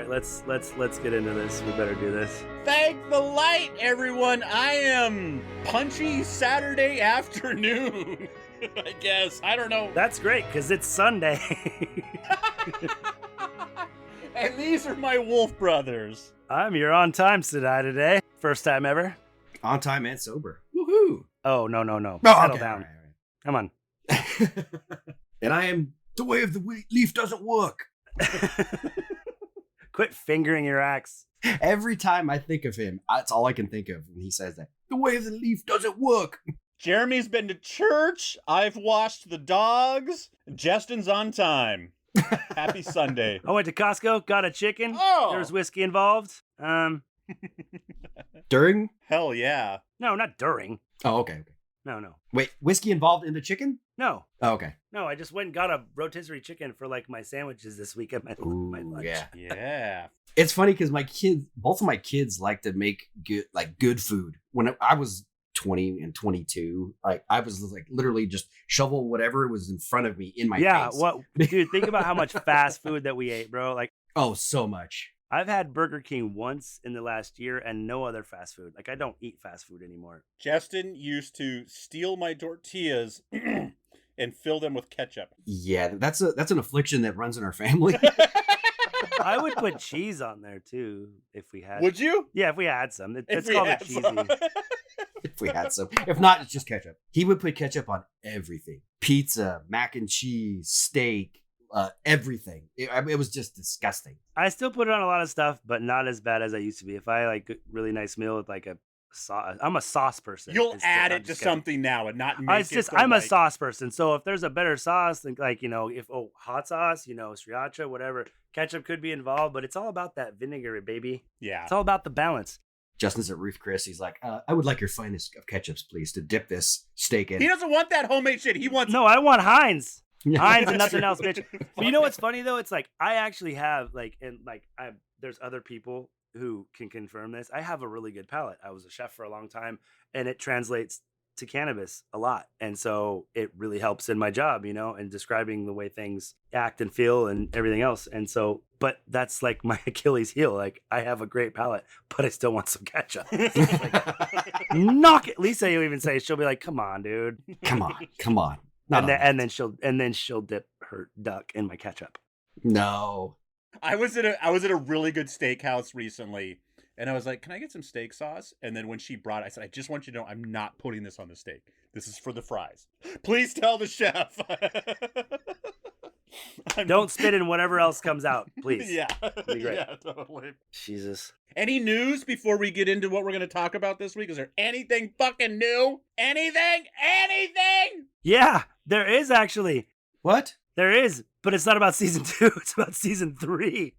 right, let's get into this. We better do this. Thank the light, everyone. I am punchy Saturday afternoon. I guess. I don't know. That's great, because it's Sunday. And these are my wolf brothers. I'm your on time Sedai today. First time ever. On time and sober. Woohoo! Oh, no. Oh, Settle okay, down. all right. Come on. And I am the way of the leaf doesn't work. Quit fingering your axe. Every time I think of him, that's all I can think of when he says that. The way of the leaf doesn't work. Jeremy's been to church. I've washed the dogs. Justin's on time. Happy Sunday. I went to Costco, got a chicken. Oh! There was whiskey involved. During? Hell yeah. No, not during. Oh, okay. No. Wait, whiskey involved in the chicken? No. Oh, okay. No, I just went and got a rotisserie chicken for like my sandwiches this week at my lunch. Yeah. Yeah. It's funny because both of my kids like to make good food. When I was 20 and 22, I was like literally just shovel whatever was in front of me in my face. Dude, think about how much fast food that we ate, bro. Like, oh, so much. I've had Burger King once in the last year and no other fast food. Like, I don't eat fast food anymore. Justin used to steal my tortillas and fill them with ketchup. Yeah, that's an affliction that runs in our family. I would put cheese on there too if we had. Would you? Yeah, if we had some. It's called a cheesy. If we had some. If not, it's just ketchup. He would put ketchup on everything. Pizza, mac and cheese, steak, everything. It was just disgusting. I still put it on a lot of stuff, but not as bad as I used to be. If I like a really nice meal with like a sauce, I'm a sauce person. You'll add it to something now and not make I'm a sauce person. So if there's a better sauce, like if hot sauce, sriracha, whatever, ketchup could be involved, but it's all about that vinegar, baby. Yeah. It's all about the balance. Justin's at Ruth Chris. He's like, I would like your finest of ketchups, please, to dip this steak in. He doesn't want that homemade shit. He wants... No, I want Heinz. Heinz and nothing True. else, bitch. But you know what's funny though? It's like I actually have there's other people who can confirm this. I have a really good palate. I was a chef for a long time, and it translates to cannabis a lot, and so it really helps in my job, and describing the way things act and feel and everything else. And so, but that's like my Achilles heel. Like I have a great palate, but I still want some ketchup. Knock it, Lisa. You even say she'll be like, "Come on, dude, Come on." And then she'll dip her duck in my ketchup. No. I was at a really good steakhouse recently, and I was like, "Can I get some steak sauce?" And then when she brought it, I said, "I just want you to know I'm not putting this on the steak. This is for the fries. Please tell the chef." Don't spit in whatever else comes out, please. Yeah. Be great. Yeah, totally. Jesus. Any news before we get into what we're going to talk about this week? Is there anything fucking new? Anything? Yeah, there is actually. What? There is, but it's not about season 2. It's about season 3.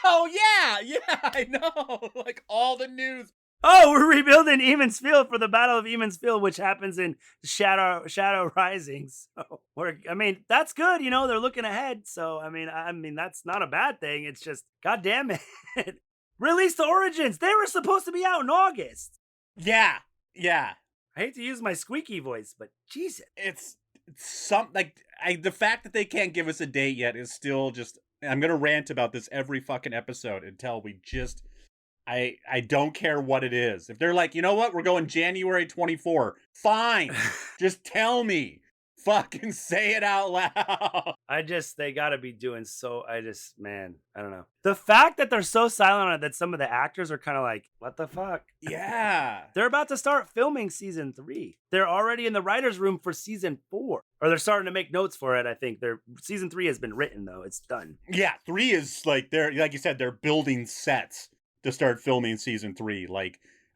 Oh, yeah, I know. Like all the news. Oh, we're rebuilding Eamon's Field for the Battle of Eamon's Field, which happens in Shadow Rising. So that's good. They're looking ahead. So I mean, that's not a bad thing. It's just, God damn it, release the Origins. They were supposed to be out in August. Yeah. I hate to use my squeaky voice, but Jesus, It's the fact that they can't give us a date yet is still just. I'm gonna rant about this every fucking episode until we just. I don't care what it is. If they're like, you know what, we're going January 24. Fine, just tell me. Fucking say it out loud. they gotta be doing so. Man, I don't know. The fact that they're so silent on it that some of the actors are kind of like, what the fuck? Yeah. They're about to start filming season 3. They're already in the writer's room for season 4. Or they're starting to make notes for it, I think. Season 3 has been written, though. It's done. Yeah, 3 is like you said, they're building sets to start filming season 3.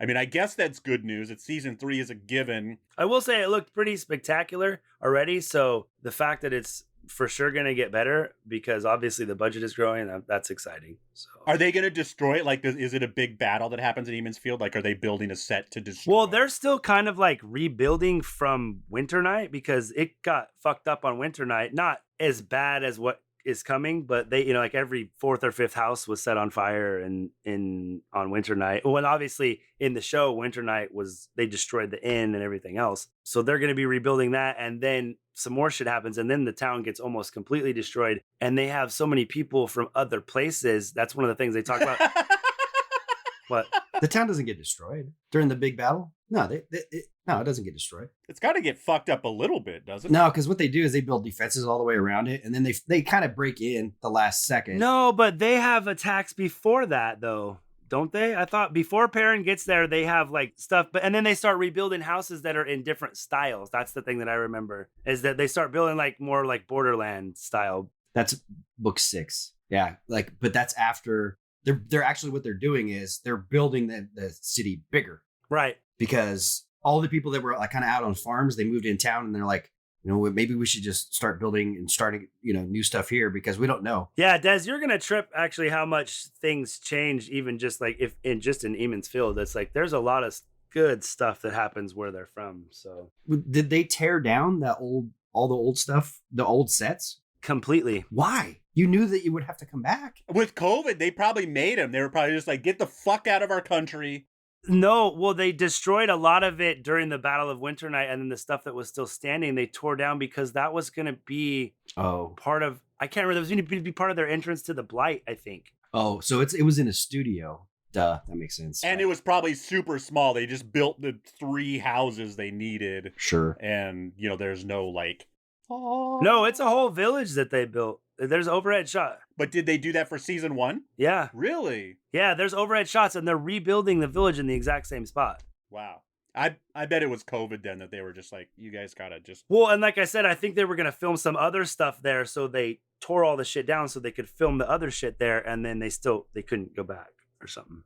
I guess that's good news. It's season 3 is a given. I will say it looked pretty spectacular already. So the fact that it's for sure going to get better, because obviously the budget is growing, that's exciting. So are they going to destroy it? Is it a big battle that happens at Eamon's Field? Are they building a set to destroy? Well, they're still kind of like rebuilding from Winter Night, because it got fucked up on Winter Night. Not as bad as what is coming, but they, every 4th or 5th house was set on fire on Winter Night. When obviously in the show, Winter Night they destroyed the inn and everything else. So they're going to be rebuilding that. And then some more shit happens, and then the town gets almost completely destroyed, and they have so many people from other places. That's one of the things they talk about. What? The town doesn't get destroyed during the big battle. No, no, it doesn't get destroyed. It's got to get fucked up a little bit, doesn't it? No, because what they do is they build defenses all the way around it, and then they kind of break in the last second. No, but they have attacks before that, though, don't they? I thought before Perrin gets there, they have like stuff, and then they start rebuilding houses that are in different styles. That's the thing that I remember, is that they start building like more like Borderland style. That's book 6. Yeah, like, but that's after they're actually, what they're doing is they're building the city bigger, right? Because all the people that were like kind of out on farms, they moved in town, and they're like, you know, maybe we should just start building and starting, you know, new stuff here, because we don't know. Yeah, Des, you're gonna trip actually how much things change, even just like if in Eamon's Field. It's like there's a lot of good stuff that happens where they're from. So did they tear down all the old stuff, the old sets? Completely. Why? You knew that you would have to come back. With COVID, they probably made them. They were probably just like, get the fuck out of our country. No, well, they destroyed a lot of it during the Battle of Winter Night, and then the stuff that was still standing, they tore down because that was going to be part of, I can't remember, that was going to be part of their entrance to the Blight, I think. Oh, so it was in a studio. Duh, that makes sense. And it was probably super small. They just built the 3 houses they needed. Sure. And, you know, there's no like... No, it's a whole village that they built. There's overhead shot. But did they do that for season 1? Yeah. Really? Yeah, there's overhead shots, and they're rebuilding the village in the exact same spot. Wow. I bet it was COVID then that they were just like, you guys gotta just... Well, and like I said, I think they were going to film some other stuff there, so they tore all the shit down so they could film the other shit there, and then they couldn't go back or something.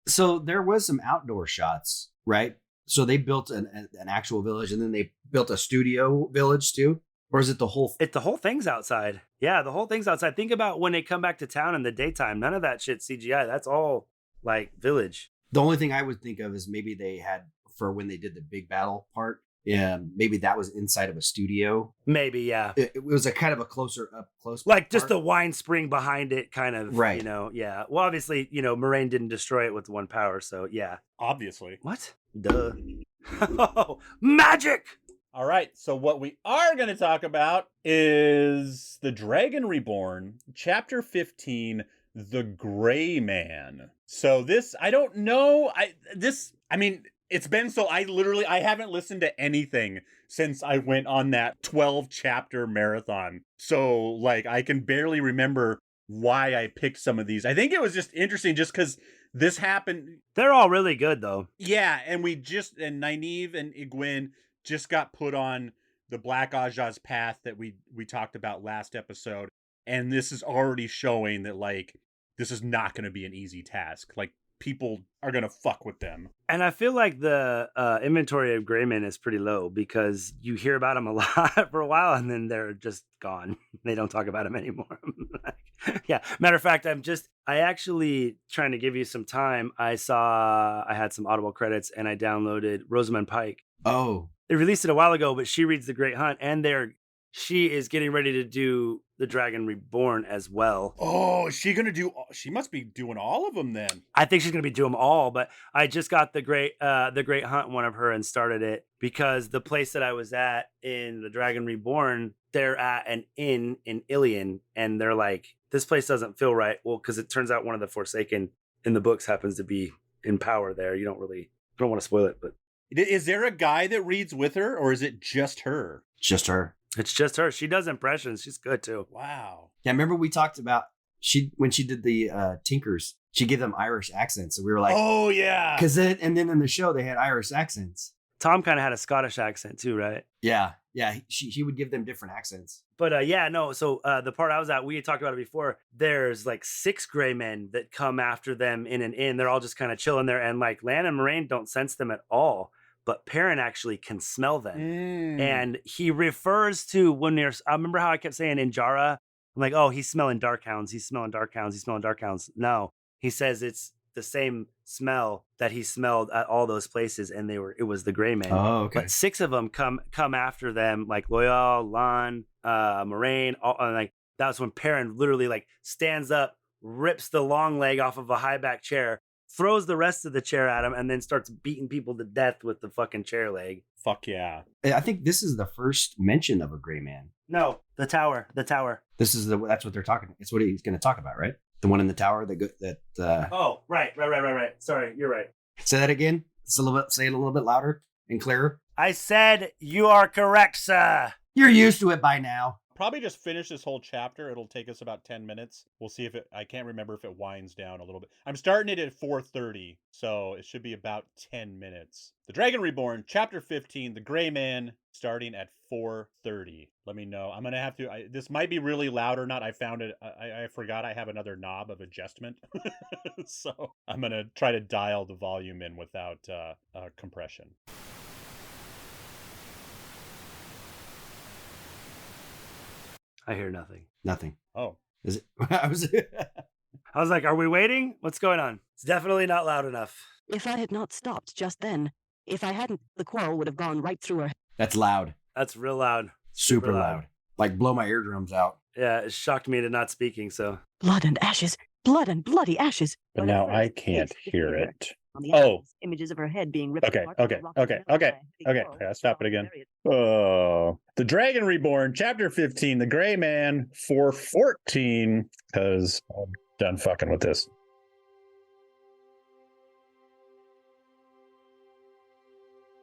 So there was some outdoor shots, right? So they built an actual village, and then they built a studio village too? Or is it the whole... The whole thing's outside. Yeah, the whole thing's outside. Think about when they come back to town in the daytime. None of that shit's CGI. That's all, like, village. The only thing I would think of is maybe they had, for when they did the big battle part, maybe that was inside of a studio. Maybe, yeah. It was a kind of a close like, part. just the wine spring behind it, kind of, right. You know, yeah. Well, obviously, you know, Moraine didn't destroy it with one power, so, yeah. Obviously. What? Duh. Magic! All right, so what we are going to talk about is The Dragon Reborn, Chapter 15, The Gray Man. So this, I don't know, it's been so, I haven't listened to anything since I went on that 12-chapter marathon. So, like, I can barely remember why I picked some of these. I think it was just interesting just because this happened. They're all really good, though. Yeah, and Nynaeve and Egwene just got put on the Black Aja's path that we talked about last episode. And this is already showing that, like, this is not going to be an easy task. Like, people are going to fuck with them. And I feel like the inventory of Greymen is pretty low because you hear about them a lot for a while and then they're just gone. They don't talk about them anymore. Yeah. Matter of fact, I actually, trying to give you some time, I had some Audible credits and I downloaded Rosamund Pike. Oh. They released it a while ago, but she reads The Great Hunt and she is getting ready to do The Dragon Reborn as well. Oh, she must be doing all of them then. I think she's going to be doing them all, but I just got the Great Hunt one of her and started it because the place that I was at in The Dragon Reborn, they're at an inn in Ilion and they're like, this place doesn't feel right. Well, because it turns out one of the Forsaken in the books happens to be in power there. You don't want to spoil it, but. Is there a guy that reads with her or is it just her? Just her. It's just her. She does impressions. She's good too. Wow. Yeah, remember we talked about when she did the Tinkers, she gave them Irish accents. So we were like, oh yeah. And then in the show they had Irish accents. Tom kind of had a Scottish accent too, right? Yeah. Yeah. He would give them different accents. But yeah, no. So the part I was at, we had talked about it before. There's like 6 gray men that come after them in an inn. They're all just kind of chilling there. And like Lan and Moraine don't sense them at all. But Perrin actually can smell them. And he refers to I remember how I kept saying in Jara, I'm like, oh, he's smelling dark hounds. He's smelling dark hounds. He's smelling dark hounds. No, he says it's the same smell that he smelled at all those places. And it was the gray men. Oh, okay. But 6 of them come after them, like Loyal, Lan, Moraine. And like, that's when Perrin literally like stands up, rips the long leg off of a high back chair, throws the rest of the chair at him, and then starts beating people to death with the fucking chair leg. Fuck yeah. I think this is the first mention of a gray man. No, the tower. That's what they're talking. It's what he's going to talk about, right? The one in the tower Oh, right. Sorry, you're right. Say that again. Say it a little bit louder and clearer. I said you are correct, sir. You're used to it by now. Probably just finish this whole chapter. It'll take us about 10 minutes. We'll see if I can't remember if it winds down a little bit. I'm starting it at 4:30, so it should be about 10 minutes. The Dragon Reborn, chapter 15, The Gray Man, starting at 4:30. Let me know. I'm going to have to, this might be really loud or not. I found it, I forgot I have another knob of adjustment. So I'm going to try to dial the volume in without compression. I hear nothing. Nothing. Oh. Is it? I was like, are we waiting? What's going on? It's definitely not loud enough. If I had not stopped just then, if I hadn't, the quarrel would have gone right through her. That's loud. That's real loud. Super loud. Like blow my eardrums out. Yeah, it shocked me to not speaking, so. Blood and ashes. Blood and bloody ashes. But now I can't hear it. Images of her head being ripped Okay. apart. I'll stop it again. Oh, The Dragon Reborn, chapter 15, The Gray Man, 4:14, because I'm done fucking with this.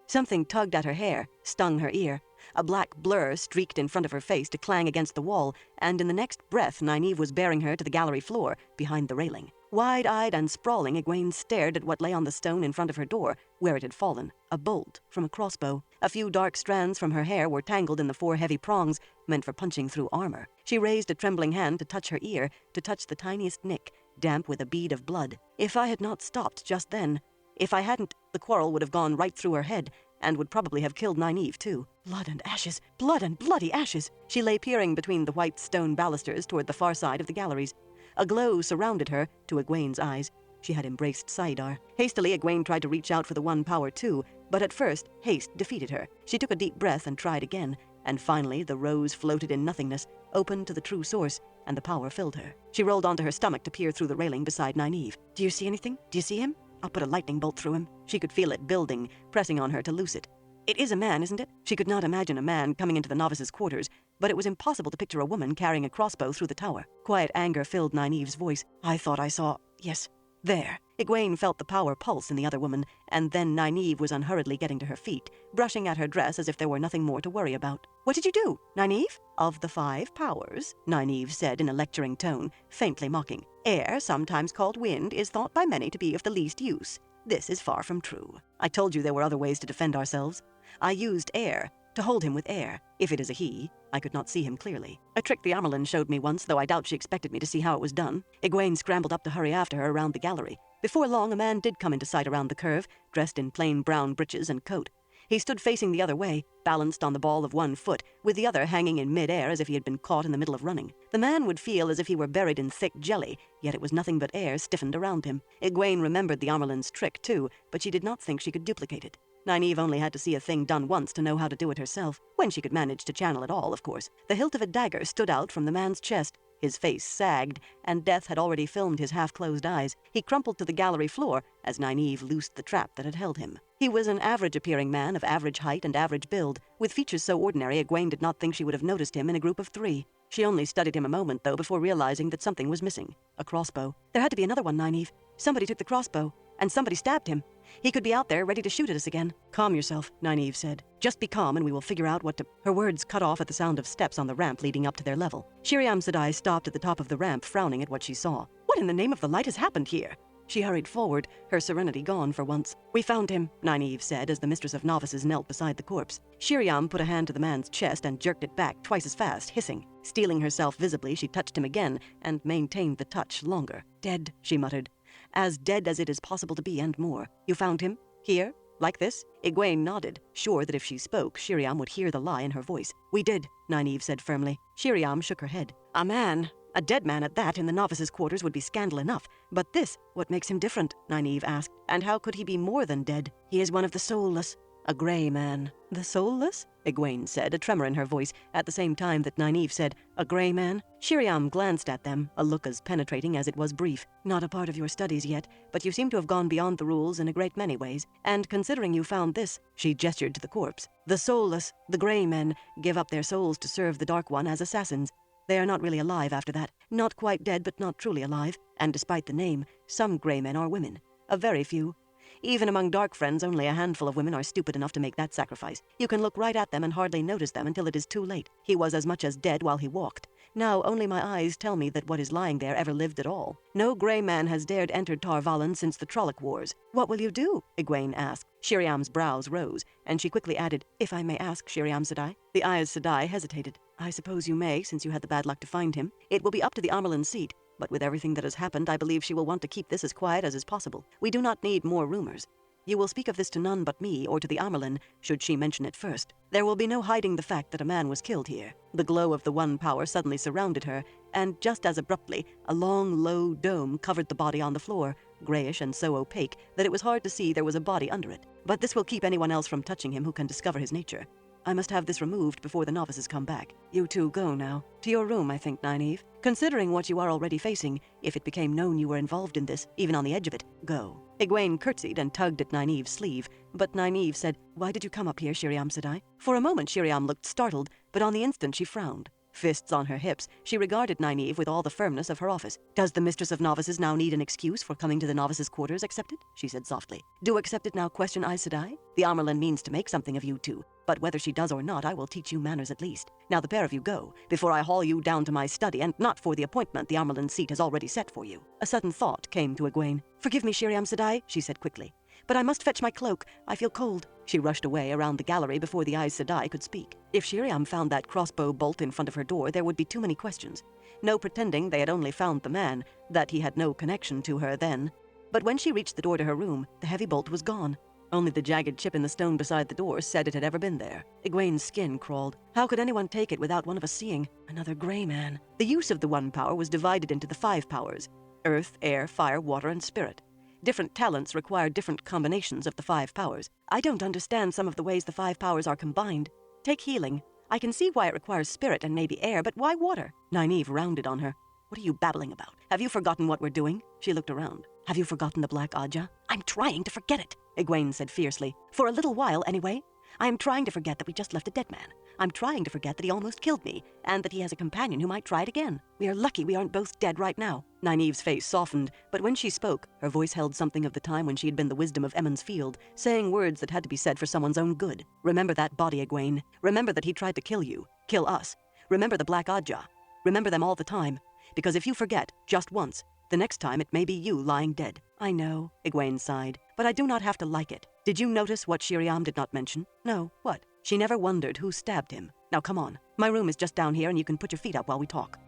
Something tugged at her hair, stung her ear. A black blur streaked in front of her face to clang against the wall, and in the next breath, Nynaeve was bearing her to the gallery floor, behind the railing. Wide-eyed and sprawling, Egwene stared at what lay on the stone in front of her door, where it had fallen, a bolt from a crossbow. A few dark strands from her hair were tangled in the 4 heavy prongs, meant for punching through armor. She raised a trembling hand to touch her ear, to touch the tiniest nick, damp with a bead of blood. If I had not stopped just then, if I hadn't, the quarrel would have gone right through her head, and would probably have killed Nynaeve, too. Blood and ashes. Blood and bloody ashes. She lay peering between the white stone balusters toward the far side of the galleries. A glow surrounded her, to Egwene's eyes. She had embraced Saidar. Hastily, Egwene tried to reach out for the one power, too, but at first, haste defeated her. She took a deep breath and tried again, and finally the rose floated in nothingness, open to the true source, and the power filled her. She rolled onto her stomach to peer through the railing beside Nynaeve. Do you see anything? Do you see him? I'll put a lightning bolt through him. She could feel it building, pressing on her to loose it. It is a man, isn't it? She could not imagine a man coming into the novice's quarters, but it was impossible to picture a woman carrying a crossbow through the tower. Quiet anger filled Nynaeve's voice. I thought I saw... Yes, there. Egwene felt the power pulse in the other woman, and then Nynaeve was unhurriedly getting to her feet, brushing at her dress as if there were nothing more to worry about. What did you do, Nynaeve? Of the 5 powers, Nynaeve said in a lecturing tone, faintly mocking. Air, sometimes called wind, is thought by many to be of the least use. This is far from true. I told you there were other ways to defend ourselves. I used air, to hold him with air. If it is a he, I could not see him clearly. A trick the Amerlin showed me once, though I doubt she expected me to see how it was done. Egwene scrambled up to hurry after her around the gallery. Before long, a man did come into sight around the curve, dressed in plain brown breeches and coat. He stood facing the other way, balanced on the ball of one foot, with the other hanging in mid-air as if he had been caught in the middle of running. The man would feel as if he were buried in thick jelly, yet it was nothing but air stiffened around him. Egwene remembered the Amerlin's trick, too, but she did not think she could duplicate it. Nynaeve only had to see a thing done once to know how to do it herself, when she could manage to channel it all, of course. The hilt of a dagger stood out from the man's chest. His face sagged, and death had already filmed his half-closed eyes. He crumpled to the gallery floor as Nynaeve loosed the trap that had held him. He was an average-appearing man of average height and average build, with features so ordinary Egwene did not think she would have noticed him in a group of 3. She only studied him a moment, though, before realizing that something was missing. A crossbow. There had to be another one, Nynaeve. Somebody took the crossbow, and somebody stabbed him. He could be out there ready to shoot at us again. Calm yourself, Nynaeve said. Just be calm and we will figure out what to... Her words cut off at the sound of steps on the ramp leading up to their level. Shiriam Sedai stopped at the top of the ramp, frowning at what she saw. What in the name of the light has happened here? She hurried forward, her serenity gone for once. We found him, Nynaeve said as the mistress of novices knelt beside the corpse. Shiriam put a hand to the man's chest and jerked it back twice as fast, hissing. Steeling herself visibly, she touched him again and maintained the touch longer. Dead, she muttered. As dead as it is possible to be and more. You found him? Here? Like this? Egwene nodded, sure that if she spoke, Shiriam would hear the lie in her voice. We did, Nynaeve said firmly. Shiriam shook her head. A man, a dead man at that, in the novice's quarters would be scandal enough. But this, what makes him different? Nynaeve asked. And how could he be more than dead? He is one of the soulless. A gray man. The soulless? Egwene said, a tremor in her voice, at the same time that Nynaeve said, a gray man? Shiriam glanced at them, a look as penetrating as it was brief. Not a part of your studies yet, but you seem to have gone beyond the rules in a great many ways. And considering you found this, she gestured to the corpse. The soulless, the gray men, give up their souls to serve the Dark One as assassins. They are not really alive after that. Not quite dead, but not truly alive. And despite the name, some gray men are women. A very few. Even among dark friends, only a handful of women are stupid enough to make that sacrifice. You can look right at them and hardly notice them until it is too late. He was as much as dead while he walked. Now only my eyes tell me that what is lying there ever lived at all. No gray man has dared enter Tar Valon since the Trolloc Wars. What will you do? Egwene asked. Shiriam's brows rose, and she quickly added, if I may ask, Shiriam Sedai. The Aes Sedai hesitated. I suppose you may, since you had the bad luck to find him. It will be up to the Amerlin seat. But with everything that has happened, I believe she will want to keep this as quiet as is possible. We do not need more rumors. You will speak of this to none but me or to the Amerlin, should she mention it first. There will be no hiding the fact that a man was killed here. The glow of the One Power suddenly surrounded her, and just as abruptly, a long, low dome covered the body on the floor, grayish and so opaque that it was hard to see there was a body under it. But this will keep anyone else from touching him who can discover his nature. I must have this removed before the novices come back. You two go now. To your room, I think, Nynaeve. Considering what you are already facing, if it became known you were involved in this, even on the edge of it, go. Egwene curtsied and tugged at Nynaeve's sleeve, but Nynaeve said, why did you come up here, Shiriam Sedai? For a moment Shiriam looked startled, but on the instant she frowned. Fists on her hips, she regarded Nynaeve with all the firmness of her office. Does the Mistress of Novices now need an excuse for coming to the novices' quarters? Accepted? She said softly. Do accept it now, question Aes Sedai? The Amerlin means to make something of you two, but whether she does or not, I will teach you manners at least. Now the pair of you go, before I haul you down to my study, and not for the appointment the Amerlin seat has already set for you. A sudden thought came to Egwene. Forgive me, Shiriam Sedai, she said quickly, but I must fetch my cloak. I feel cold. She rushed away around the gallery before the Aes Sedai could speak. If Shiriam found that crossbow bolt in front of her door, there would be too many questions. No pretending they had only found the man, that he had no connection to her then. But when she reached the door to her room, the heavy bolt was gone. Only the jagged chip in the stone beside the door said it had ever been there. Egwene's skin crawled. How could anyone take it without one of us seeing? Another gray man. The use of the One Power was divided into the 5 powers: earth, air, fire, water, and spirit. Different talents require different combinations of the 5 powers. I don't understand some of the ways the 5 powers are combined. Take healing. I can see why it requires spirit and maybe air, but why water? Nynaeve rounded on her. What are you babbling about? Have you forgotten what we're doing? She looked around. Have you forgotten the Black Aja? I'm trying to forget it, Egwene said fiercely. For a little while, anyway. I am trying to forget that we just left a dead man. I'm trying to forget that he almost killed me, and that he has a companion who might try it again. We are lucky we aren't both dead right now. Nynaeve's face softened, but when she spoke, her voice held something of the time when she had been the wisdom of Emond's Field, saying words that had to be said for someone's own good. Remember that body, Egwene. Remember that he tried to kill you. Kill us. Remember the Black Aja. Remember them all the time. Because if you forget, just once, the next time it may be you lying dead. I know, Egwene sighed, but I do not have to like it. Did you notice what Shiriam did not mention? No, what? She never wondered who stabbed him. Now come on. My room is just down here and you can put your feet up while we talk.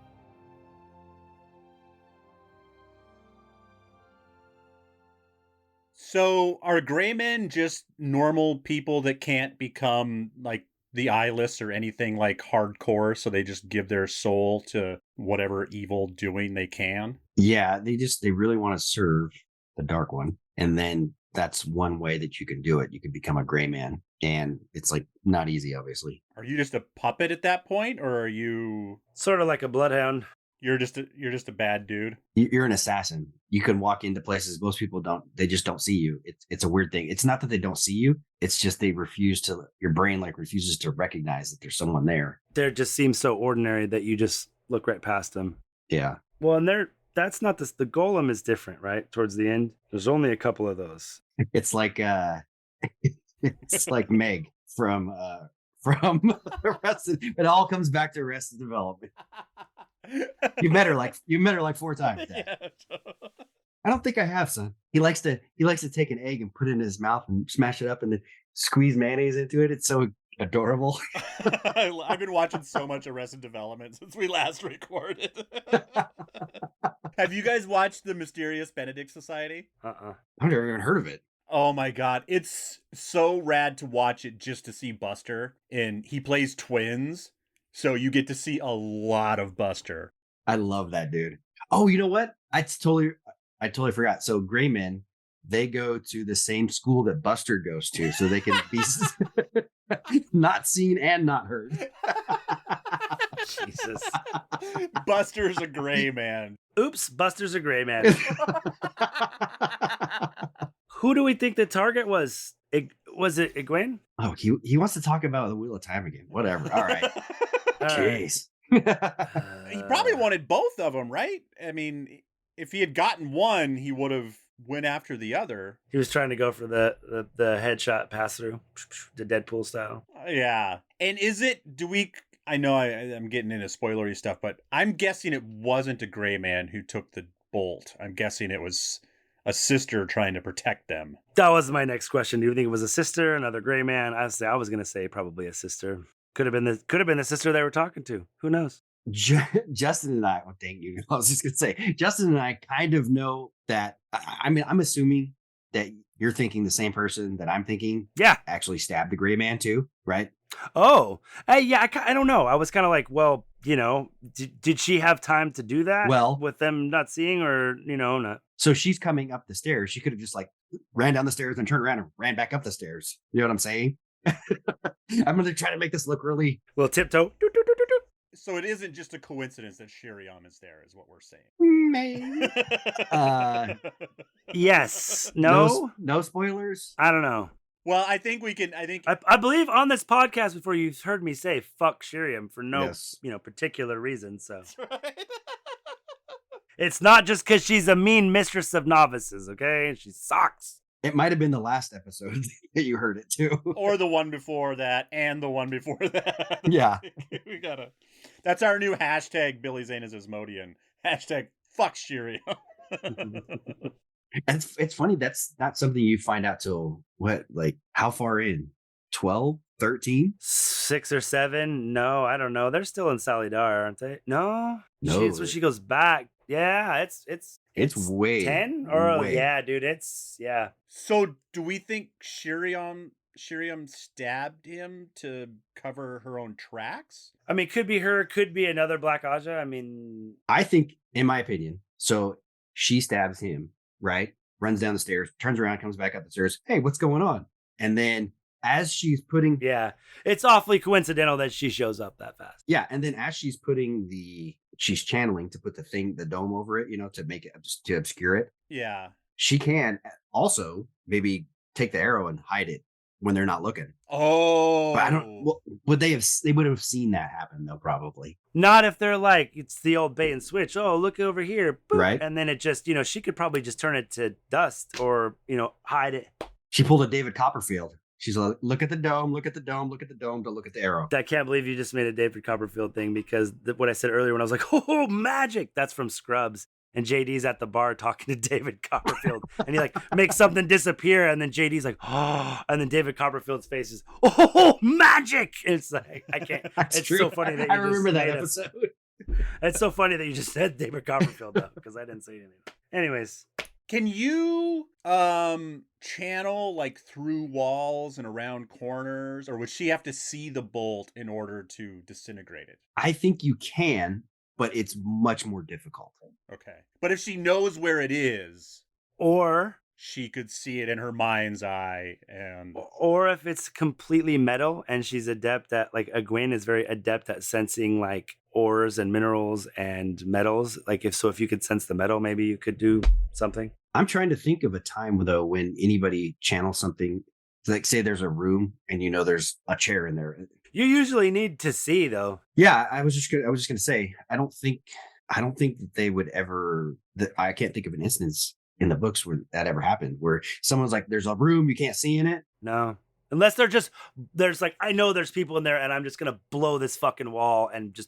So are gray men just normal people that can't become like the eyeless or anything like hardcore, so they just give their soul to whatever evil doing they can? Yeah, they really want to serve the Dark One. And then that's one way that you can do it. You can become a gray man. And it's like not easy, obviously. Are you just a puppet at that point, or are you Sort of like a bloodhound. you're just a bad dude? You're an assassin. You can walk into places most people don't. They just don't see you. It's a weird thing. It's not that they don't see you. It's just they refuse to. Your brain like refuses to recognize that there's someone there. They just seem so ordinary that you just look right past them. Yeah. Well, and that's not the golem is different, right? Towards the end, there's only a couple of those. It's like it's like Meg from Arrested. It all comes back to Arrested Development. You met her like 4 times. Dad. Yeah. I don't think I have, son. He likes to take an egg and put it in his mouth and smash it up and then squeeze mayonnaise into it. It's so adorable. I've been watching so much Arrested Development since we last recorded. Have you guys watched the Mysterious Benedict Society? Uh-uh. I've never even heard of it. Oh my god, it's so rad to watch it just to see Buster. And he plays twins, so you get to see a lot of Buster. I love that dude. Oh, you know what? I totally forgot. So gray men they go to the same school that Buster goes to, so they can be not seen and not heard. Jesus. Buster's a gray man. Oops, Buster's a gray man. Who do we think the target was? Was it Egwene? Oh, he wants to talk about the Wheel of Time again. Whatever. All right. All right. Jeez. He probably wanted both of them, right? I mean, if he had gotten one, he would have went after the other. He was trying to go for the headshot pass through, the Deadpool style. Yeah. And I know I'm getting into spoilery stuff, but I'm guessing it wasn't a gray man who took the bolt. I'm guessing it was a sister trying to protect them. That was my next question. Do you think it was a sister, another gray man? I was going to say probably a sister. Could have been the sister they were talking to. Who knows? Justin and I, thank you. I was just going to say, Justin and I kind of know that. I mean, I'm assuming that you're thinking the same person that I'm thinking. Yeah. Actually stabbed the gray man too, right? Oh, yeah. I don't know. I was kind of like, well, did she have time to do that? Well, with them not seeing, or not. So she's coming up the stairs. She could have just like ran down the stairs and turned around and ran back up the stairs. You know what I'm saying? I'm going to try to make this look really... Well, tiptoe. So it isn't just a coincidence that Shiriam is there, is what we're saying. Maybe. Yes. No? No spoilers? I don't know. Well, I think I believe on this podcast before you've heard me say fuck Shiriam for no particular reason. So That's right. It's not just because she's a mean mistress of novices, okay? She sucks. It might have been the last episode that you heard it too. Or the one before that and the one before that. Yeah. That's our new hashtag, Billy Zane is Asmodean. Hashtag fuck Shiriam. It's funny. That's not something you find out till how far in? 12, 13? 6 or 7? No, I don't know. They're still in Salidar, aren't they? No. It's when she goes back. Yeah, it's way 10 or way. Yeah, dude, yeah. So do we think Shiriam stabbed him to cover her own tracks? I mean, could be her, could be another Black Aja. I mean, I think, in my opinion, so she stabs him, right? Runs down the stairs, turns around, comes back up the stairs. Hey, what's going on? And then as she's putting... Yeah, it's awfully coincidental that she shows up that fast. Yeah, and then as she's putting she's channeling to put the dome over it, to make it, to obscure it. Yeah. She can also maybe take the arrow and hide it when they're not looking. Oh. But I don't... Well, they would have seen that happen, though, probably. Not if they're like, it's the old bait and switch. Oh, look over here. Boop. Right. And then it just, she could probably just turn it to dust or, hide it. She pulled a David Copperfield. She's like, look at the dome, look at the dome, look at the dome, don't look at the arrow. I can't believe you just made a David Copperfield thing, because what I said earlier when I was like, oh, magic, that's from Scrubs. And JD's at the bar talking to David Copperfield. And he makes something disappear. And then JD's like, oh, and then David Copperfield's face is, oh, magic. And it's like, I can't. It's true. so funny that you I remember that episode. It's so funny that you just said David Copperfield, though, because I didn't say anything. Anyways. Can you channel through walls and around corners, or would she have to see the bolt in order to disintegrate it? I think you can, but it's much more difficult. Okay. But if she knows where it is, or she could see it in her mind's eye, or if it's completely metal and she's adept at, Egwene is very adept at sensing ores and minerals and metals. If you could sense the metal, maybe you could do something. I'm trying to think of a time, though, when anybody channels something, say there's a room and there's a chair in there. You usually need to see, though. Yeah, I was just gonna say, I don't think that they would ever. I can't think of an instance in the books where that ever happened, where someone's like, "There's a room you can't see in it." No, unless there's I know there's people in there, and I'm just gonna blow this fucking wall and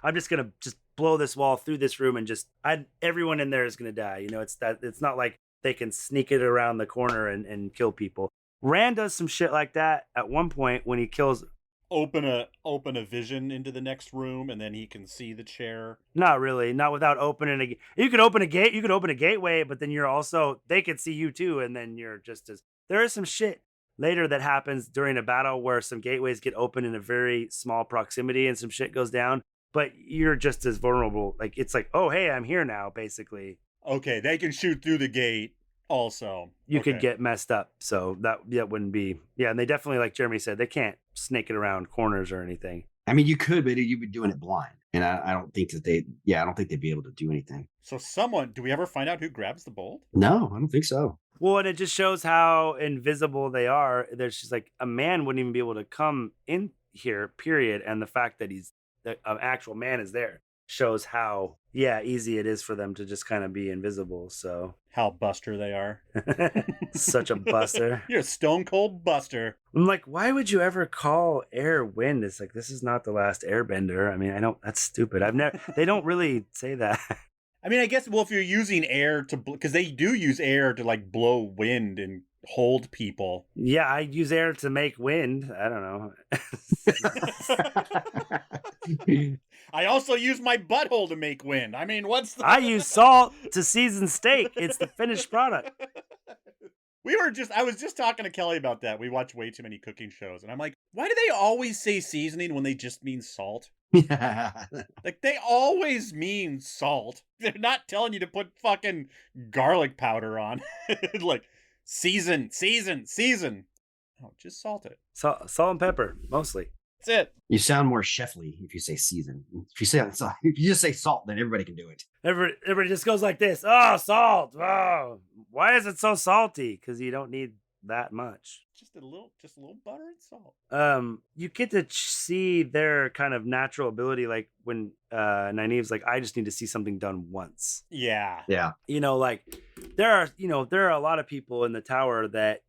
I'm just gonna blow this wall through this room and everyone in there is gonna die. It's not like they can sneak it around the corner and kill people. Rand does some shit like that at one point when he kills. Open a vision into the next room, and then he can see the chair. Not really, not without opening you could open a gate, you could open a gateway, but then they could see you too, and then you're just as... There is some shit later that happens during a battle where some gateways get open in a very small proximity and some shit goes down, but you're just as vulnerable. It's oh, hey, I'm here now, basically. Okay, they can shoot through the gate, Also, you could okay. get messed up. So that wouldn't be. Yeah, and they definitely, like Jeremy said, they can't snake it around corners or anything. I mean, you could, but you'd be doing it blind. And I don't think that I don't think they'd be able to do anything. So do we ever find out who grabs the bolt? No, I don't think so. Well, and it just shows how invisible they are. There's just like a man wouldn't even be able to come in here, period. And the fact that an actual man is there shows how, easy it is for them to just kind of be invisible. So How buster they are. such a buster. You're a stone cold buster. I'm like, why would you ever call air wind? It's like, this is not the last airbender. I mean, that's stupid. They don't really say that. I mean, I guess, well, if you're using air because they do use air to like blow wind and hold people. Yeah, I use air to make wind. I don't know. I also use my butthole to make wind. I mean, I use salt to season steak. It's the finished product. I was just talking to Kelly about that. We watch way too many cooking shows. And I'm like, why do they always say seasoning when they just mean salt? Like, they always mean salt. They're not telling you to put fucking garlic powder on. Like, season. Oh, just salt it. Salt and pepper, mostly. That's it. You sound more chefly if you say season. If you just say salt, then everybody can do it. Everybody just goes like this. Oh, salt. Oh, why is it so salty? Because you don't need that much. Just a little butter and salt. You get to see their kind of natural ability, like when Nynaeve's like, I just need to see something done once. Yeah. Like there are a lot of people in the tower that,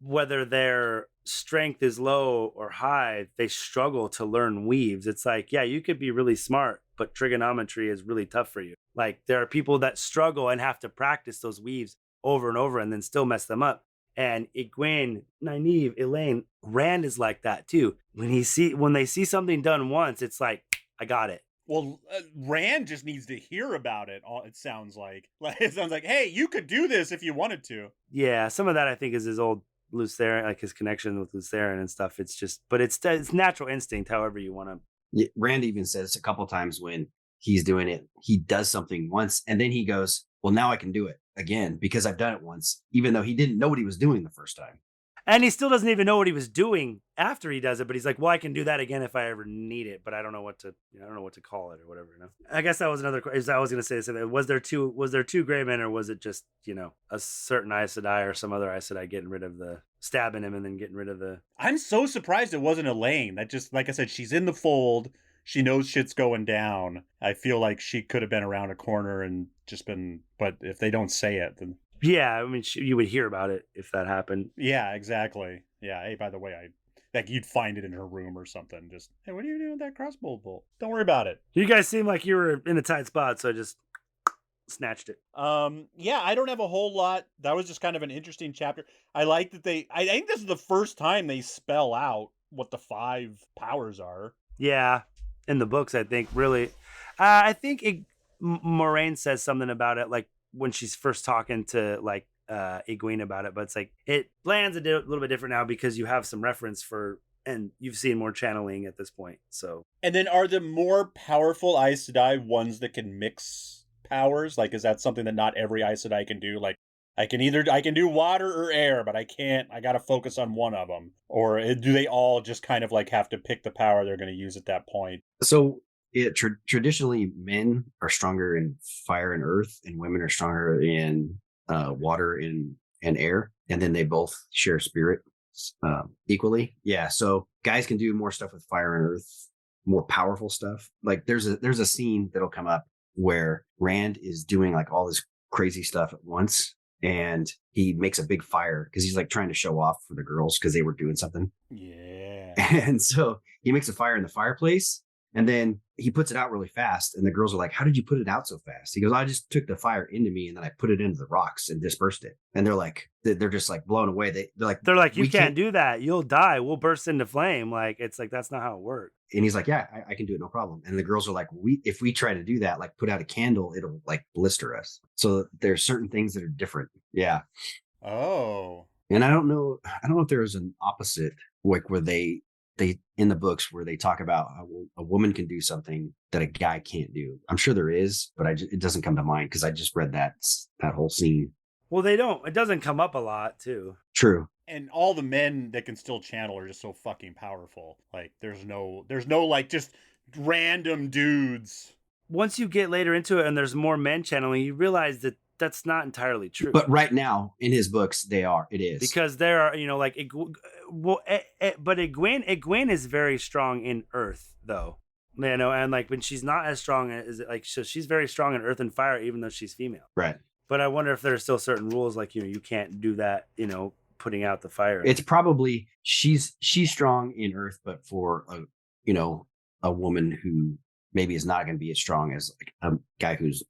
whether their strength is low or high, they struggle to learn weaves. It's like, yeah, you could be really smart, but trigonometry is really tough for you. Like there are people that struggle and have to practice those weaves over and over and then still mess them up. And Egwene, Nynaeve, Elaine, Rand is like that too. When they see something done once, it's like, I got it. Well, Rand just needs to hear about it. It sounds like hey, you could do this if you wanted to. Yeah, some of that I think is his old Lutheren, like his connection with Lutheren and stuff. It's just, but it's natural instinct, however you want to. Yeah, Rand even says a couple times when he's doing it, he does something once and then he goes, well, now I can do it again because I've done it once, even though he didn't know what he was doing the first time. And he still doesn't even know what he was doing after he does it, but he's like, well, I can do that again if I ever need it, but I don't know what to call it or whatever. I guess that was another question. I was going to say something. Was there two gray men, or was it just, a certain Aes Sedai or some other Aes Sedai getting rid of stabbing him and then getting rid of the... I'm so surprised it wasn't Elaine. That just, like I said, she's in the fold. She knows shit's going down. I feel like she could have been around a corner and just been, but if they don't say it, then... Yeah, I mean, you would hear about it if that happened. Yeah, exactly. Yeah, hey, by the way, you'd find it in her room or something. Just, hey, what are you doing with that crossbow bolt? Don't worry about it. You guys seem like you were in a tight spot, so I just snatched it. Yeah, I don't have a whole lot. That was just kind of an interesting chapter. I like that I think this is the first time they spell out what the 5 powers are. Yeah, in the books, I think, really. I think Moraine says something about it, like, when she's first talking to like Egwene about it, but it's like it lands a little bit different now because you have some reference and you've seen more channeling at this point. So, and then are the more powerful Aes Sedai ones that can mix powers? Like, is that something that not every Aes Sedai can do? Like, I can do water or air, but I got to focus on one of them. Or do they all just kind of like have to pick the power they're going to use at that point? So traditionally, men are stronger in fire and earth, and women are stronger in water and air, and then they both share spirit equally. Yeah, so guys can do more stuff with fire and earth, more powerful stuff. Like there's a scene that'll come up where Rand is doing like all this crazy stuff at once, and he makes a big fire because he's like trying to show off for the girls because they were doing something. Yeah, and so he makes a fire in the fireplace. And then he puts it out really fast. And the girls are like, how did you put it out so fast? He goes, I just took the fire into me and then I put it into the rocks and dispersed it. And they're just like blown away. They're like, you can't do that. You'll die. We'll burst into flame. Like, it's like, that's not how it works. And he's like, yeah, I can do it. No problem. And the girls are like, if we try to do that, like put out a candle, it'll like blister us. So there's certain things that are different. Yeah. Oh. And I don't know if there is an opposite, like where they in the books where they talk about how a woman can do something that a guy can't do. I'm sure there is, but it doesn't come to mind because I just read that whole scene. Well, they don't. It doesn't come up a lot, too. True. And all the men that can still channel are just so fucking powerful. Like there's no like just random dudes. Once you get later into it and there's more men channeling, you realize that that's not entirely true. But right now in his books, it is. Because there are, like, but Egwene is very strong in Earth, though. And like when she's not as strong as like, so she's very strong in Earth and Fire, even though she's female. Right. But I wonder if there's still certain rules, like, you can't do that, putting out the fire. It's probably she's strong in Earth, but for a woman who maybe is not going to be as strong as like a guy who's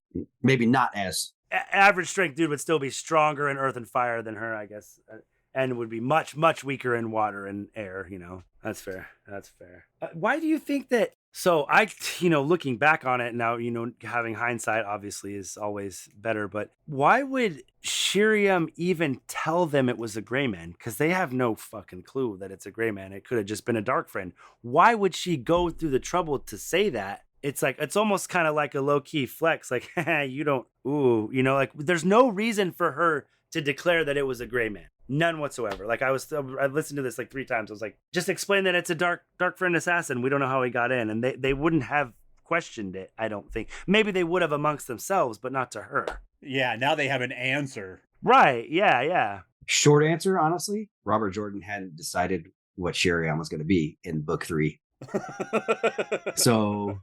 maybe not as average strength dude would still be stronger in Earth and Fire than her, I guess, and would be much, much weaker in water and air. That's fair. That's fair. Why do you think that? So looking back on it now, having hindsight obviously is always better, but why would Shiriam even tell them it was a gray man? Because they have no fucking clue that it's a gray man. It could have just been a dark friend. Why would she go through the trouble to say that? It's like, it's almost kind of like a low key flex. Like, you don't, like there's no reason for her to declare that it was a gray man. None whatsoever. Like I listened to this like 3 times. I was like, just explain that it's a dark friend assassin. We don't know how he got in. And they wouldn't have questioned it, I don't think. Maybe they would have amongst themselves, but not to her. Yeah, now they have an answer. Right. Yeah. Short answer, honestly, Robert Jordan hadn't decided what Shiriam was going to be in book 3. So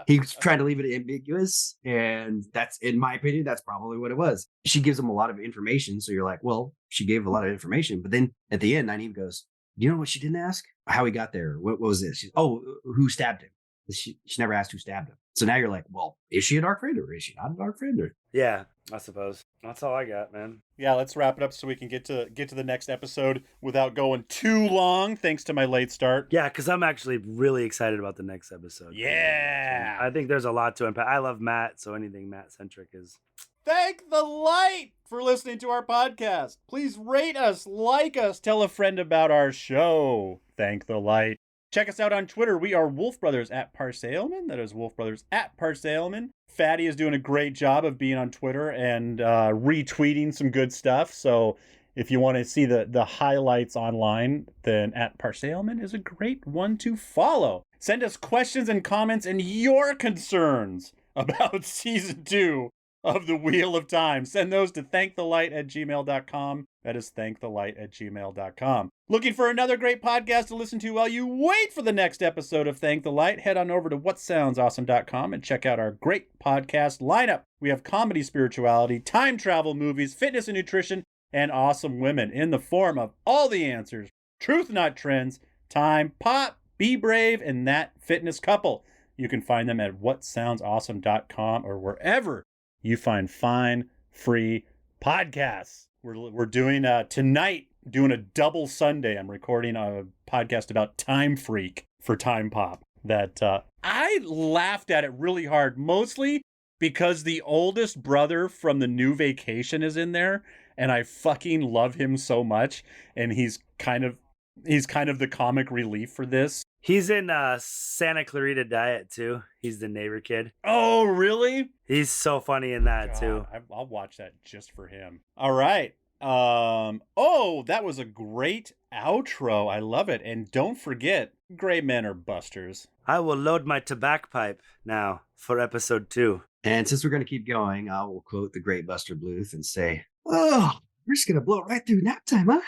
he was trying to leave it ambiguous, and that's, in my opinion, that's probably what it was. She gives him a lot of information, so you're like, well, she gave a lot of information, but then at the end, Nynaeve goes, "Do you know what she didn't ask? How he got there? What was this? Who stabbed him?" She never asked who stabbed him. So now you're like, well, is she a dark friend or is she not a dark friend? Yeah, I suppose that's all I got, man. Yeah, let's wrap it up so we can get to the next episode without going too long. Thanks to my late start. Yeah, because I'm actually really excited about the next episode. Yeah, I think there's a lot to unpack. I love Matt, so anything Matt centric is. Thank the light for listening to our podcast. Please rate us, like us, tell a friend about our show. Thank the light. Check us out on Twitter. We are Wolf Brothers at Parsailman. That is Wolf Brothers at Parsailman. Fatty is doing a great job of being on Twitter and retweeting some good stuff. So if you want to see the highlights online, then at Parsailman is a great one to follow. Send us questions and comments and your concerns about season 2 of the Wheel of Time. Send those to thankthelight@gmail.com. That is thankthelight@gmail.com. Looking for another great podcast to listen to while you wait for the next episode of Thank the Light? Head on over to whatsoundsawesome.com and check out our great podcast lineup. We have comedy, spirituality, time travel, movies, fitness and nutrition, and awesome women in the form of all the answers, truth not trends, time, pop, be brave, and that fitness couple. You can find them at whatsoundsawesome.com or wherever you find fine, free podcasts. We're doing tonight, doing a double Sunday. I'm recording a podcast about Time Freak for Time Pop that I laughed at it really hard, mostly because the oldest brother from the New Vacation is in there, and I fucking love him so much, and he's kind of the comic relief for this. He's in Santa Clarita Diet too. He's the neighbor kid. Oh, really? He's so funny in that too. I'll watch that just for him. All right. That was a great outro. I love it. And don't forget, gray men are busters. I will load my tobacco pipe now for episode 2. And since we're going to keep going, I will quote the great Buster Bluth and say, "Oh, we're just going to blow it right through nap time, huh?"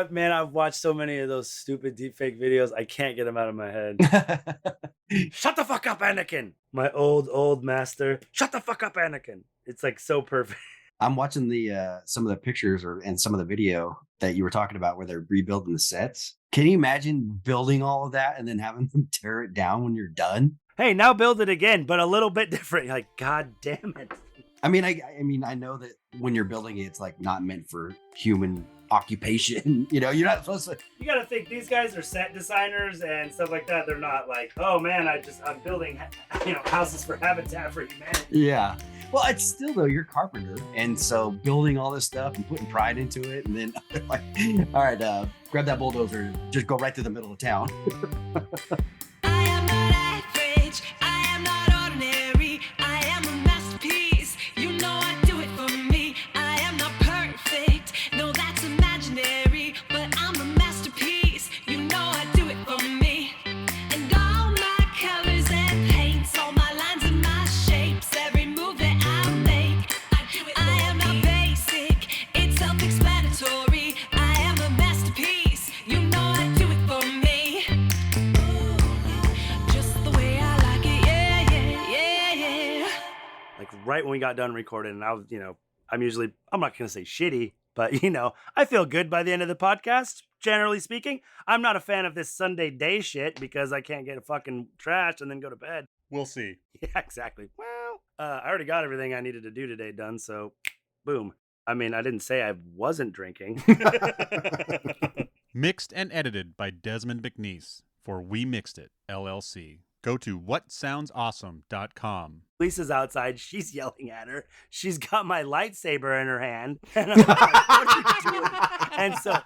Man, I've watched so many of those stupid deepfake videos. I can't get them out of my head. Shut the fuck up, Anakin. My old master. Shut the fuck up, Anakin. It's like so perfect. I'm watching the some of the pictures and some of the video that you were talking about where they're rebuilding the sets. Can you imagine building all of that and then having them tear it down when you're done? Hey, now build it again, but a little bit different. Like, God damn it. I mean, I know that when you're building it, it's like not meant for human occupation. You're not supposed to. You got to think these guys are set designers and stuff like that. They're not like, oh man, I'm building, houses for Habitat for Humanity. Yeah. Well, it's still though, you're a carpenter, and so building all this stuff and putting pride into it, and then like, all right, grab that bulldozer, and just go right through the middle of town. I am not average. I am not ordinary. I am a masterpiece. You know I do it for me. right when we got done recording, and I was, I'm not going to say shitty, but I feel good by the end of the podcast. Generally speaking, I'm not a fan of this Sunday day shit because I can't get a fucking trash and then go to bed. We'll see. Yeah, exactly. Well, I already got everything I needed to do today done, so boom. I mean, I didn't say I wasn't drinking. Mixed and edited by Desmond McNeese for We Mixed It, LLC. Go to whatsoundsawesome.com. Lisa's outside. She's yelling at her. She's got my lightsaber in her hand. And I'm like, what are you doing? And so